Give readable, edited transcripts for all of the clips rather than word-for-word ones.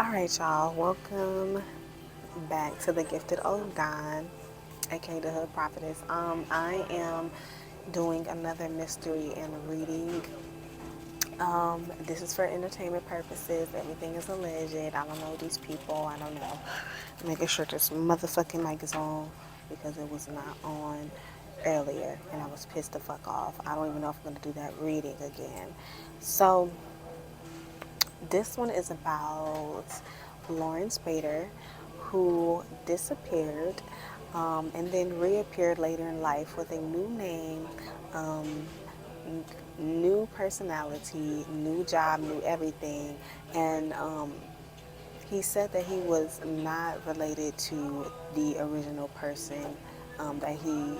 Alright, y'all, welcome back to the Gifted Old Dime, aka the Hood Prophetess. I am doing another mystery and reading. This is for entertainment purposes. Everything is alleged. I don't know these people. I don't know. Making sure this motherfucking mic is on because it was not on earlier and I was pissed the fuck off. I don't even know if I'm going to do that reading again. So, this one is about Lawrence Bader, who disappeared and then reappeared later in life with a new name, new personality, new job, new everything. And he said that he was not related to the original person that he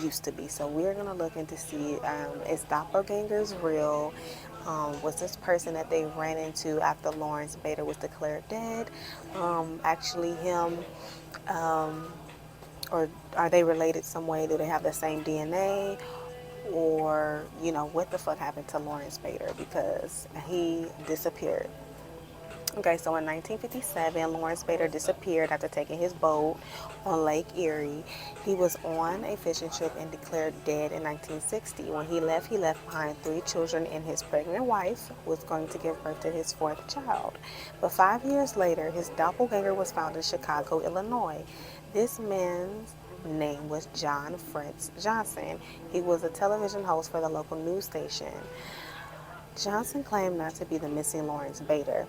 used to be. So we're going to look into see is doppelgangers real? Was this person that they ran into after Lawrence Bader was declared dead actually him? Or are they related some way? Do they have the same DNA? Or, you know, what the fuck happened to Lawrence Bader because he disappeared. Okay, so in 1957, Lawrence Bader disappeared after taking his boat on Lake Erie. He was on a fishing trip and declared dead in 1960. When he left behind 3 children, and his pregnant wife was going to give birth to his 4th child. But 5 years later, his doppelganger was found in Chicago, Illinois. This man's name was John Fritz Johnson. He was a television host for the local news station. Johnson claimed not to be the missing Lawrence Bader.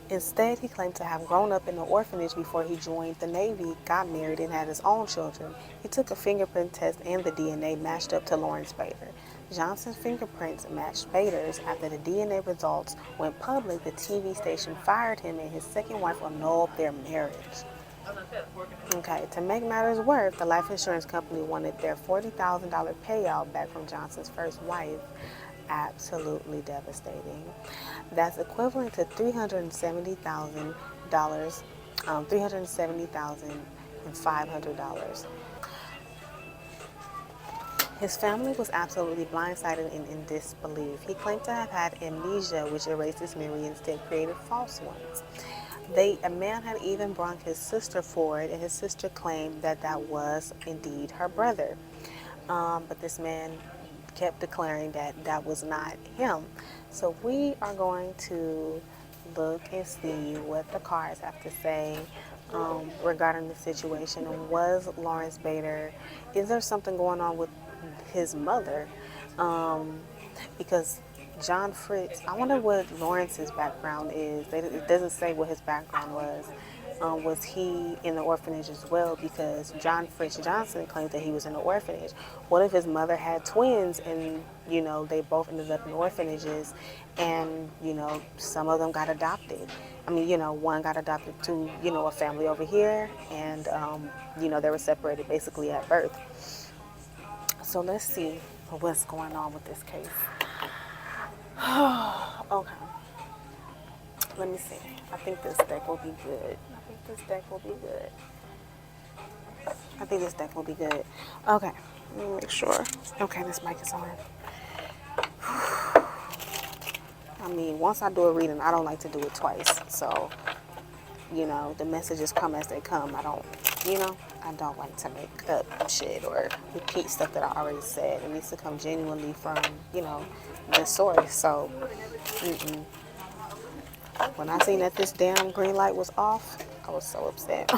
Instead, he claimed to have grown up in an orphanage before he joined the Navy, got married, and had his own children. He took a fingerprint test and the DNA matched up to Lawrence Bader. Johnson's fingerprints matched Bader's. After the DNA results went public, the TV station fired him and his second wife annulled their marriage. Okay, to make matters worse, the life insurance company wanted their $40,000 payout back from Johnson's first wife. Absolutely devastating. That's equivalent to $370,000, $370,500. His family was absolutely blindsided and in disbelief. He claimed to have had amnesia, which erased his memory and instead created false ones. A man had even brought his sister forward, and his sister claimed that that was indeed her brother. But this man kept declaring that that was not him. So we are going to look and see what the cards have to say regarding the situation. And was Lawrence Bader, is there something going on with his mother? Because John Fritz, I wonder what Lawrence's background is. It doesn't say what his background was. Was he in the orphanage as well? Because John Fritz Johnson claimed that he was in the orphanage. What if his mother had twins and, you know, they both ended up in orphanages and, you know, some of them got adopted? I mean, you know, one got adopted to, you know, a family over here and, you know, they were separated basically at birth. So let's see what's going on with this case. Okay. Let me see. I think this deck will be good. Okay. Let me make sure. Okay, this mic is on. I mean, once I do a reading, I don't like to do it twice. So, you know, the messages come as they come. I don't like to make up shit or repeat stuff that I already said. It needs to come genuinely from, you know, the source. So, when I seen that this damn green light was off, I was so upset.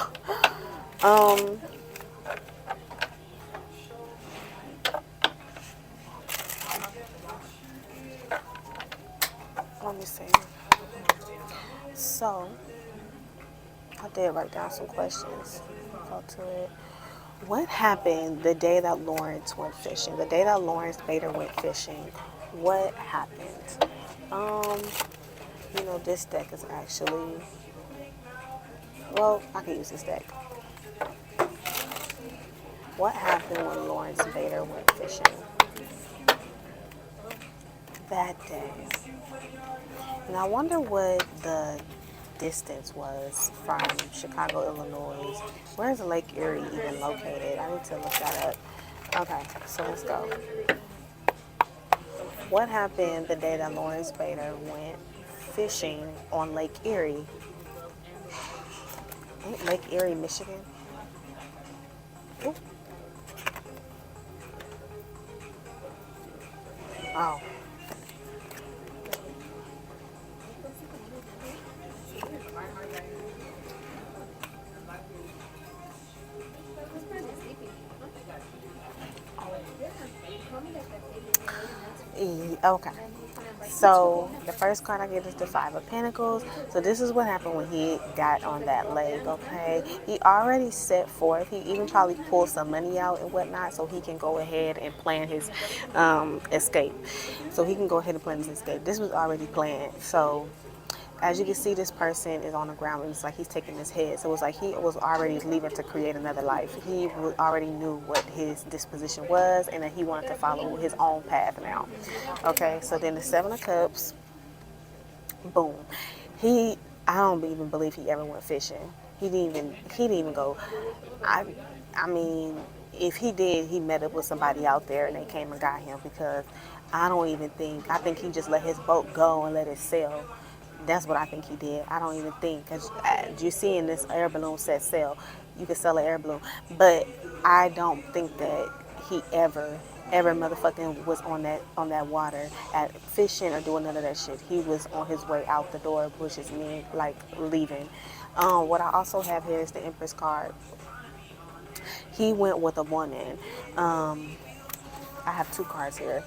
Let me see. So, I did write down some questions. Go to it. What happened the day that Lawrence went fishing? The day that Lawrence Bader went fishing, what happened? You know, this deck is actually, well, I can use this deck. What happened when Lawrence Bader went fishing that day? And I wonder what the distance was from Chicago, Illinois. Where is Lake Erie even located? I need to look that up. Okay, so let's go. What happened the day that Lawrence Bader went fishing on Lake Erie. Ain't Lake Erie, Michigan? Ooh. Oh. Okay. So the first card I get is the Five of Pentacles. So this is what happened when he got on that lake, okay? He already set forth. He even probably pulled some money out and whatnot so he can go ahead and plan his escape. So he can go ahead and plan his escape. This was already planned. So as you can see, this person is on the ground. It's like he's taking his head. So it's like he was already leaving to create another life. He already knew what his disposition was and that he wanted to follow his own path now. Okay, so then the Seven of Cups, boom. I don't even believe he ever went fishing. He didn't even go. I, I mean, if he did, he met up with somebody out there and they came and got him because I think he just let his boat go and let it sail. That's what I think he did. I don't even think, because you see in this air balloon set sail, you can sell an air balloon. But I don't think that he ever motherfucking was on that water at fishing or doing none of that shit. He was on his way out the door, which is me, like, leaving. What I also have here is the Empress card. He went with a woman. I have two cards here.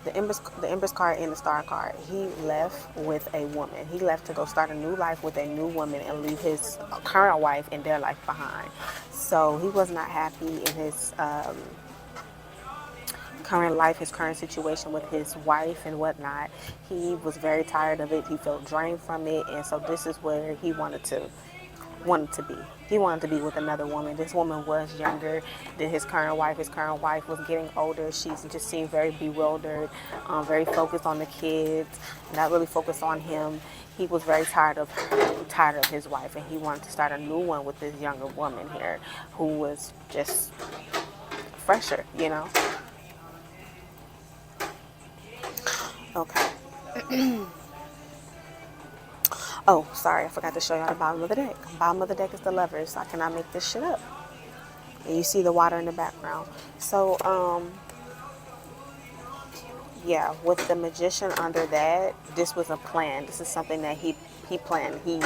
The Empress card and the Star card. He left with a woman. He left to go start a new life with a new woman and leave his current wife and their life behind. So he was not happy in his current life, his current situation with his wife and whatnot. He was very tired of it. He felt drained from it, and so this is where he wanted to be. He wanted to be with another woman. This woman was younger than his current wife. His current wife was getting older. She just seemed very bewildered, very focused on the kids, not really focused on him. He was very tired of his wife, and he wanted to start a new one with this younger woman here, who was just fresher, you know. Okay. Oh, sorry, I forgot to show y'all the bottom of the deck. Bottom of the deck is the Lovers. I cannot make this shit up. And you see the water in the background. So, yeah, with the Magician under that, this was a plan. This is something that he planned. He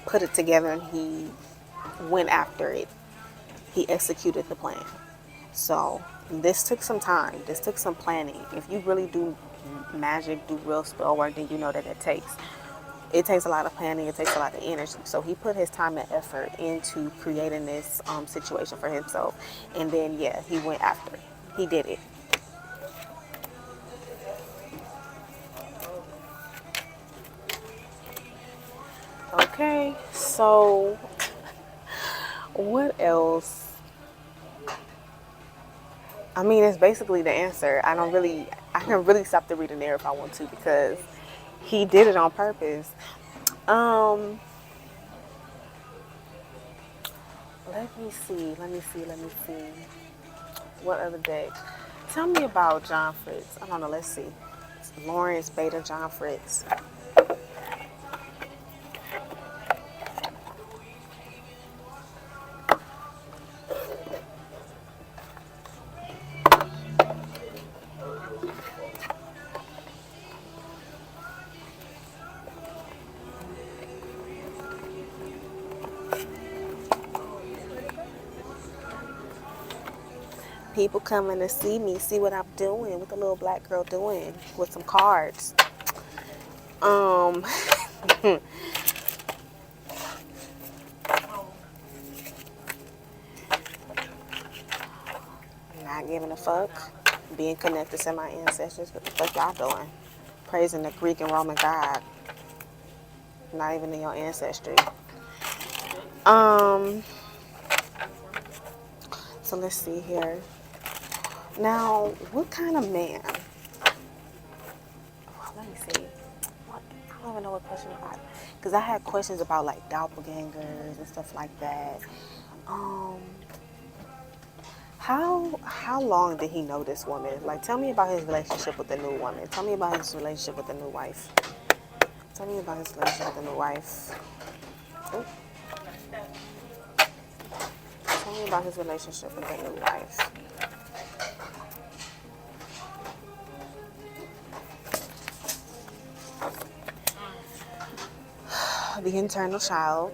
put it together and he went after it. He executed the plan. So this took some time. This took some planning. If you really do magic, do real spell work, then you know that it takes a lot of planning. It takes a lot of energy. So he put his time and effort into creating this situation for himself. And then, yeah, he went after it. He did it. Okay, so what else? I mean, it's basically the answer. I can really stop the reading there if I want to because he did it on purpose. Let me see. What other deck? Tell me about John Fritz. I don't know. Let's see. It's Lawrence Beta, John Fritz. People coming to see me, see what I'm doing, what the little black girl doing with some cards. Not giving a fuck, being connected to my ancestors. What the fuck y'all doing? Praising the Greek and Roman God. Not even in your ancestry. So let's see here. Now, what kind of man? Well, let me see. I don't even know what question about. Because I had questions about like doppelgangers and stuff like that. how long did he know this woman? Like, tell me about his relationship with the new woman. Tell me about his relationship with the new wife. Tell me about his relationship with the new wife. Ooh. Tell me about his relationship with the new wife. The internal child.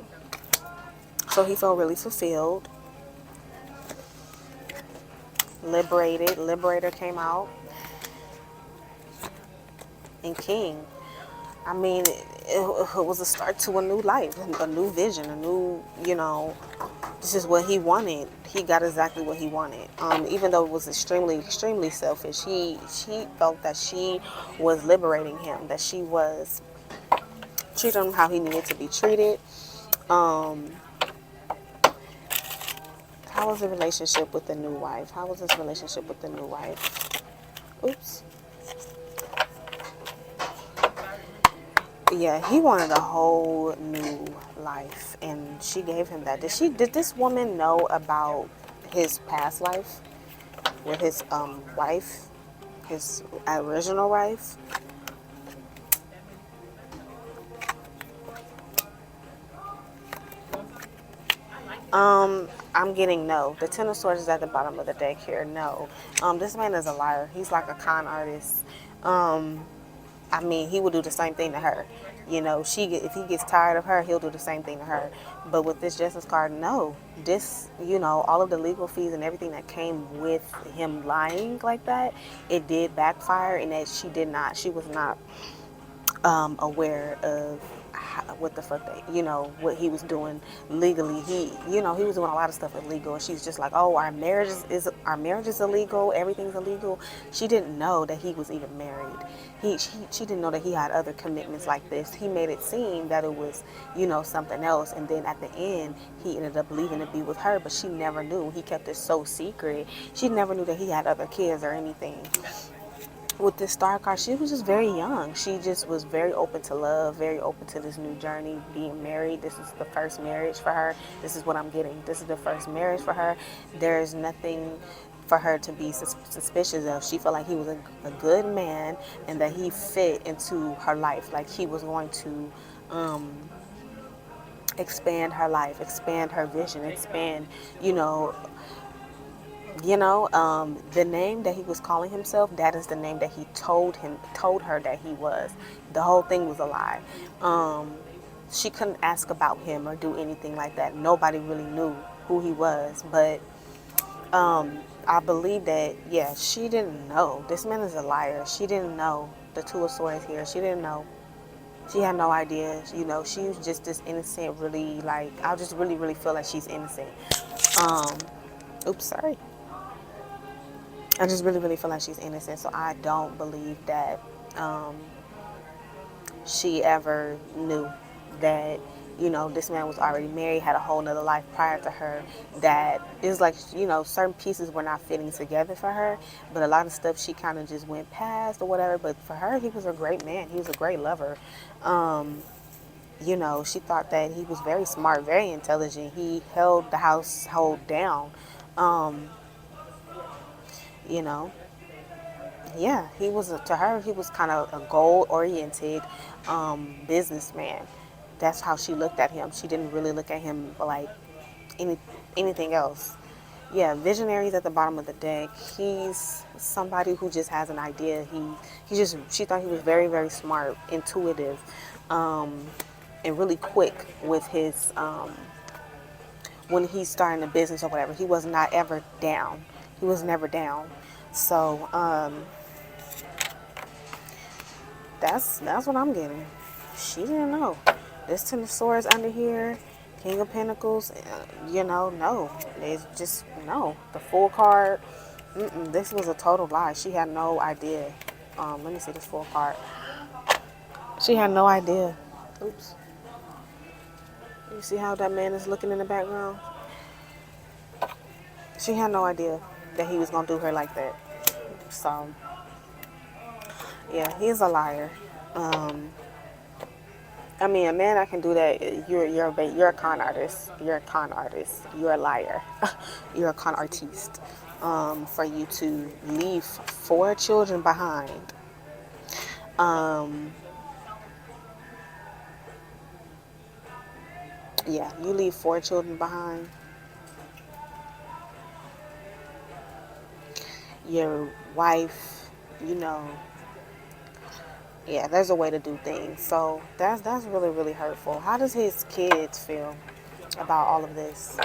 So he felt really fulfilled. Liberated. Liberator came out. And King. I mean, it was a start to a new life, a new vision, a new, this is what he wanted. He got exactly what he wanted. Even though it was extremely, extremely selfish, she felt that she was liberating him, that she was treating him how he needed to be treated. How was the relationship with the new wife? How was his relationship with the new wife? Oops. Yeah, he wanted a whole new life, and she gave him that. Did this woman know about his past life with his wife, his original wife? I'm getting no. The Ten of Swords is at the bottom of the deck here. No. This man is a liar. He's like a con artist. I mean, he would do the same thing to her. If he gets tired of her, he'll do the same thing to her. But with this Justice card, no. This, all of the legal fees and everything that came with him lying like that, it did backfire, and that she was not aware of what the fuck what he was doing legally. He was doing a lot of stuff illegal, and she's just like, oh, our marriage is illegal, everything's illegal. She didn't know that he was even married. She didn't know that he had other commitments like this. He made it seem that it was something else, and then at the end he ended up leaving to be with her, but she never knew. He kept it so secret. She never knew that he had other kids or anything. With this star card, she was just very young. She just was very open to love, very open to this new journey, being married. This is the first marriage for her. This is what I'm getting. This is the first marriage for her. There's nothing for her to be suspicious of. She felt like he was a good man, and that he fit into her life. Like he was going to expand her life, expand her vision, expand, the name that he was calling himself, that is the name that he told her that he was. The whole thing was a lie. She couldn't ask about him or do anything like that. Nobody really knew who he was, but I believe that, yeah, she didn't know. This man is a liar. She didn't know. The Two of Swords here. She didn't know. She had no idea. She was just this innocent, really, like, I just really, really feel like she's innocent. Oops, sorry. I just really, really feel like she's innocent. So I don't believe that she ever knew that, this man was already married, had a whole nother life prior to her. That is like, certain pieces were not fitting together for her. But a lot of stuff she kind of just went past or whatever. But for her, he was a great man. He was a great lover. She thought that he was very smart, very intelligent. He held the household down. Yeah, to her, he was kind of a goal-oriented businessman. That's how she looked at him. She didn't really look at him like anything else. Yeah, visionaries at the bottom of the deck. He's somebody who just has an idea. She thought he was very, very smart, intuitive, and really quick with his, when he's starting a business or whatever. He was not ever down. He was never down. So, that's what I'm getting. She didn't know. This Ten of Swords under here, King of Pentacles, no. It's just, no. The Fool card, this was a total lie. She had no idea. Let me see this Fool card. She had no idea. Oops. You see how that man is looking in the background? She had no idea that he was going to do her like that. So, yeah, he's a liar. I mean, a man that can do that, you're a con artist. You're a con artist. You're a liar. You're a con artiste. For you to leave 4 children behind. Yeah, you leave 4 children behind. Your wife, you know, yeah, there's a way to do things. So that's really, really hurtful. How does his kids feel about all of this?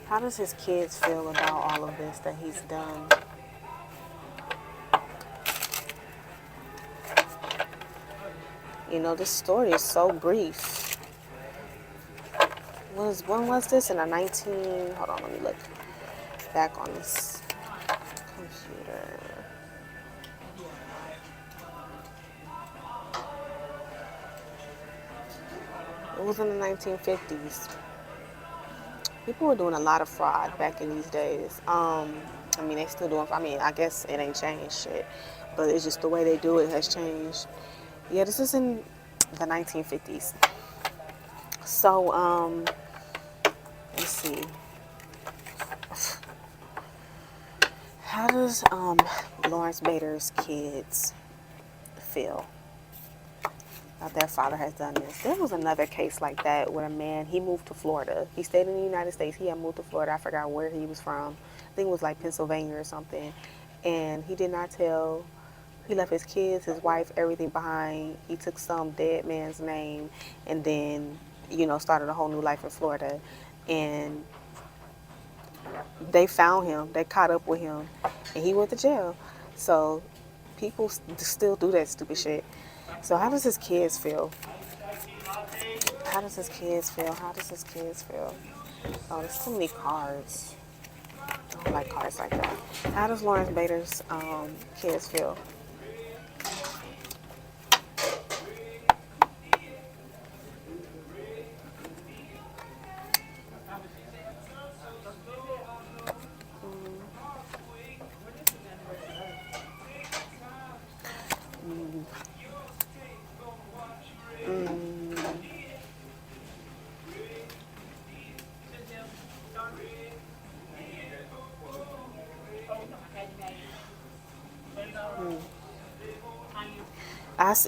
How does his kids feel about all of this that he's done? You know, this story is so brief. When was this? In a 19... Hold on, let me look back on this computer. It was in the 1950s. People were doing a lot of fraud back in these days. I mean, they still doing. I mean, I guess it ain't changed shit, but it's just the way they do it has changed. Yeah, this is in the 1950s. So, let's see. How does Lawrence Bader's kids feel that their father has done this? There was another case like that where a man, he moved to Florida. He stayed in the United States. He had moved to Florida. I forgot where he was from. I think it was like Pennsylvania or something. And he did not tell. He left his kids, his wife, everything behind. He took some dead man's name and then, you know, started a whole new life in Florida. And they found him. They caught up with him. And he went to jail. So people still do that stupid shit. So how does his kids feel? How does his kids feel? How does his kids feel? Oh, there's too many cards. I don't like cards like that. How does Lawrence Bader's kids feel?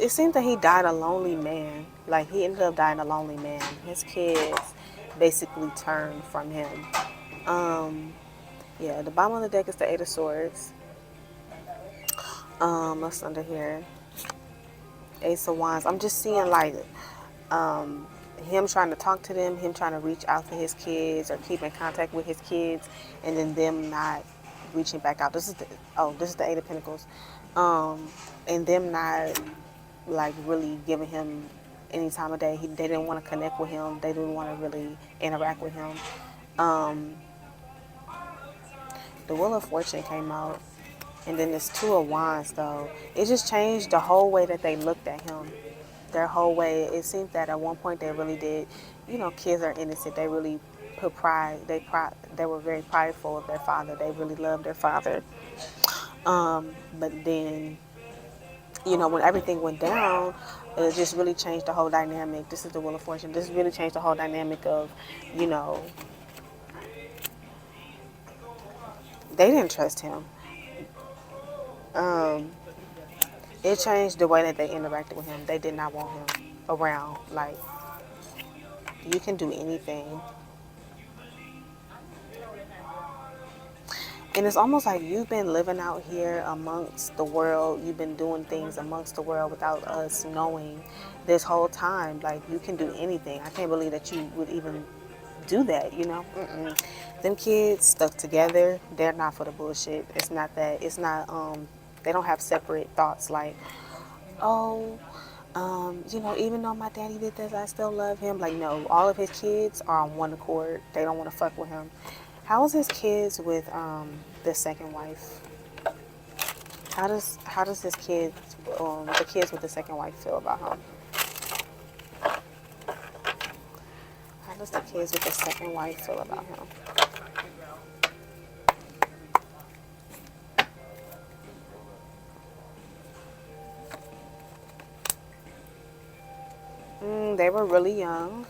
It seemed that he died a lonely man. Like, he ended up dying a lonely man. His kids basically turned from him. Yeah, the bottom of the deck is the Eight of Swords. What's under here? Ace of Wands. I'm just seeing, like, him trying to talk to them, him trying to reach out to his kids or keep in contact with his kids, and then them not reaching back out. This is the Eight of Pentacles. And them not, like, really giving him any time of day. They didn't want to connect with him. They didn't want to really interact with him. The Wheel of Fortune came out. And then this Two of Wands, though. It just changed the whole way that they looked at him. Their whole way. It seemed that at one point they really did. You know, kids are innocent. They really put pride. They were very prideful of their father. They really loved their father. But then, you know, when everything went down, it just really changed the whole dynamic. This is the Wheel of Fortune. This really changed the whole dynamic of, you know, they didn't trust him. It changed the way that they interacted with him. They did not want him around. Like, you can do anything. And it's almost like you've been living out here amongst the world. You've been doing things amongst the world without us knowing this whole time. Like, you can do anything. I can't believe that you would even do that, you know? Them kids stuck together. They're not for the bullshit. It's not that. It's not, they don't have separate thoughts like, oh, you know, even though my daddy did this, I still love him. Like, no, all of his kids are on one accord. They don't want to fuck with him. How is his kids with the second wife? How does his kids, the kids with the second wife, feel about him? How does the kids with the second wife feel about him? They were really young.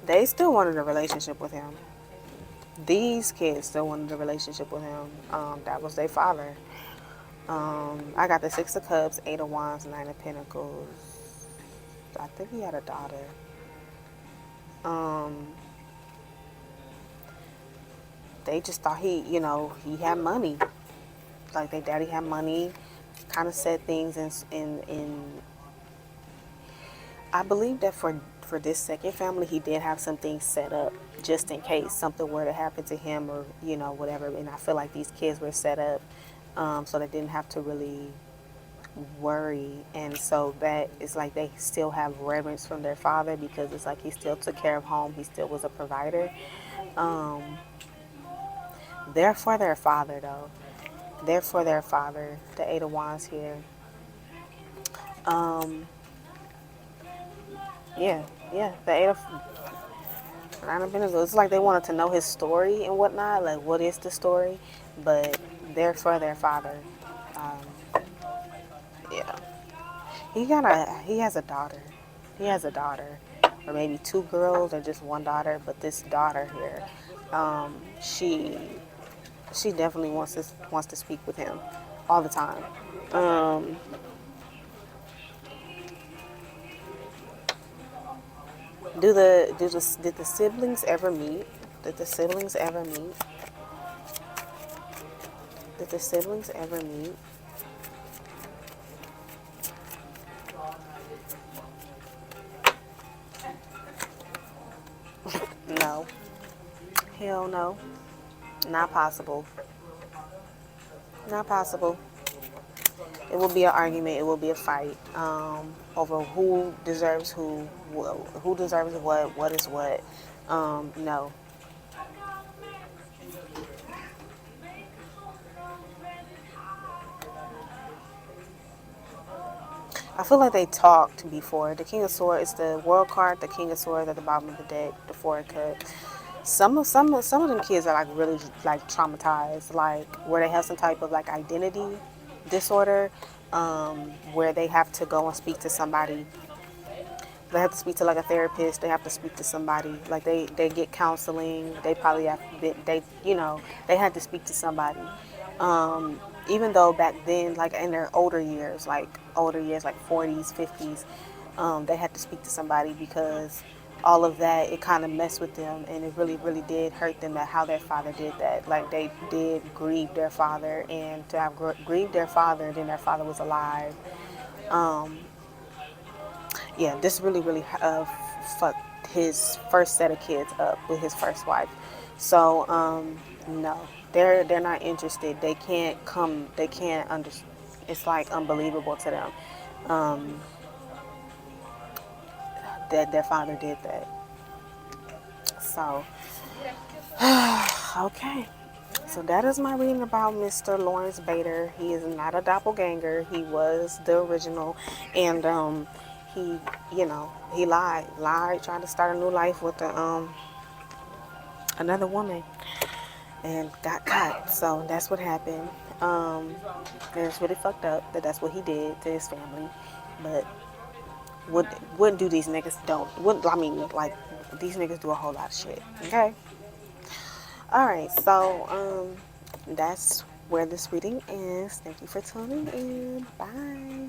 They still wanted a relationship with him. These kids still wanted a relationship with him. That was their father. I got the Six of Cups, Eight of Wands, Nine of Pentacles. I think he had a daughter. Um, they just thought he had money. Like their daddy had money. Kind of said things in I believe that for this second family, he did have some things set up just in case something were to happen to him or whatever. And I feel like these kids were set up so they didn't have to really worry. And so that it's like they still have reverence from their father because it's like he still took care of home. He still was a provider. Um, they're for their father though. They're for their father. The Eight of Wands here. Um, yeah, yeah. The Eight of Nine of Pentacles. It's like they wanted to know his story and whatnot. Like, what is the story? But they're for their father. Um, yeah. He has a daughter. He has a daughter, or maybe two girls, or just one daughter. But this daughter here, she definitely wants to speak with him all the time. Um, did the siblings ever meet? Did the siblings ever meet? Did the siblings ever meet? No. Hell no. Not possible. Not possible. It will be an argument. It will be a fight over who deserves who deserves what is what. No. I feel like they talked before. The King of Swords is the World card. The King of Swords at the bottom of the deck. The Four of Cups. Some of them kids are like really like traumatized, like where they have some type of like identity disorder, where they have to go and speak to somebody. They have to speak to like a therapist. They have to speak to somebody. Like they get counseling. They probably have they had to speak to somebody. Even though back then, like in their older years, like 40s, 50s, they had to speak to somebody because all of that, it kind of messed with them, and it really, really did hurt them that how their father did that. Like they did grieve their father, and to have grieved their father, then their father was alive. Yeah, this really, really fucked his first set of kids up with his first wife. So no, they're not interested. They can't come. They can't under. It's like unbelievable to them that their father did that. So okay. So that is my reading about Mr. Lawrence Bader. He is not a doppelganger. He was the original, and he, he lied, tried to start a new life with another woman, and got caught. So that's what happened. And it's really fucked up that that's what he did to his family, but wouldn't do these niggas don't. Wouldn't I mean like these niggas do a whole lot of shit. Okay. All right, so that's where this reading is. Thank you for tuning in. Bye.